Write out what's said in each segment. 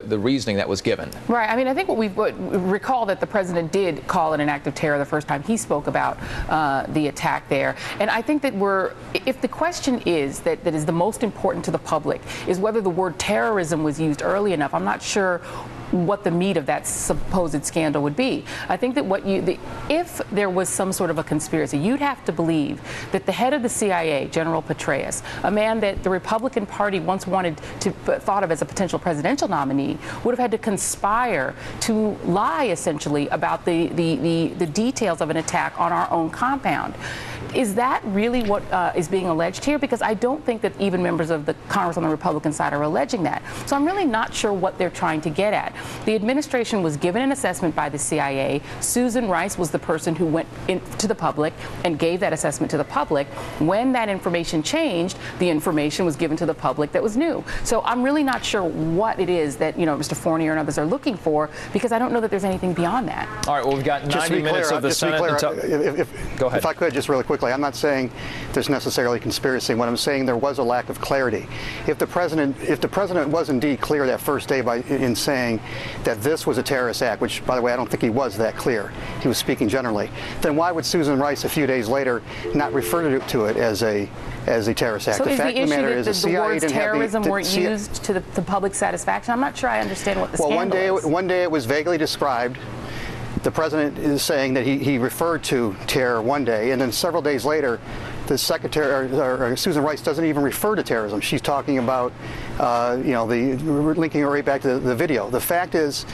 the reasoning that was given. Right. I mean, I think what we recall that the president did call it an act of terror the first time he spoke about the attack there. And I think that if the question is that is the most important to the public is whether the word terrorism was used early enough, I'm not sure what the meat of that supposed scandal would be. I think that if there was some sort of a conspiracy, you'd have to believe that the head of the CIA, General Petraeus, a man that the Republican Party once thought of as a potential presidential nominee, would have had to conspire to lie essentially about the details of an attack on our own compound. Is that really what is being alleged here? Because I don't think that even members of the Congress on the Republican side are alleging that. So I'm really not sure what they're trying to get at. The administration was given an assessment by the CIA. Susan Rice was the person who went to the public and gave that assessment to the public. When that information changed, the information was given to the public that was new. So I'm really not sure what it is that, Mr. Fournier and others are looking for, because I don't know that there's anything beyond that. All right, well, we've got 90 minutes of the Senate. Go ahead. If I could, just really quickly, I'm not saying there's necessarily conspiracy. What I'm saying, there was a lack of clarity. If the president was indeed clear that first day in saying that this was a terrorist act, which, by the way, I don't think he was that clear. He was speaking generally. Then why would Susan Rice a few days later not refer to it as a terrorist act? So the fact of the matter is the words terrorism weren't used to the public's satisfaction? I'm not sure I understand what the scandal is. One day it was vaguely described. The president is saying that he referred to terror one day, and then several days later, the secretary, or Susan Rice, doesn't even refer to terrorism. She's talking about, linking it right back to the video. The fact is,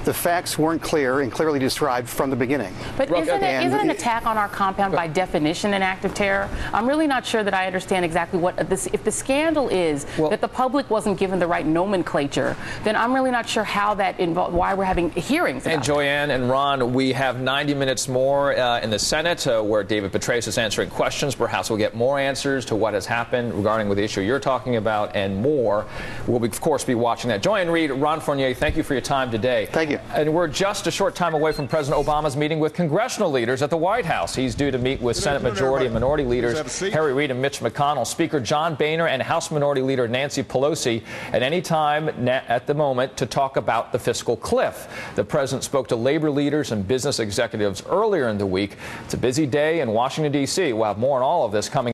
the facts weren't clear and clearly described from the beginning. But isn't an attack on our compound by definition an act of terror? I'm really not sure that I understand exactly what this. If the scandal is that the public wasn't given the right nomenclature, then I'm really not sure how that involves, why we're having hearings. And Joyanne and Ron, we have 90 minutes more in the Senate where David Petraeus is answering questions. Perhaps we'll get more answers to what has happened regarding the issue you're talking about and more. We'll, of course, be watching that. Joyanne Reed, Ron Fournier, thank you for your time today. Thank you. And we're just a short time away from President Obama's meeting with congressional leaders at the White House. He's due to meet with Senate Majority and Minority Leaders Harry Reid and Mitch McConnell, Speaker John Boehner, and House Minority Leader Nancy Pelosi at any time at the moment to talk about the fiscal cliff. The president spoke to labor leaders and business executives earlier in the week. It's a busy day in Washington, D.C. We'll have more on all of this coming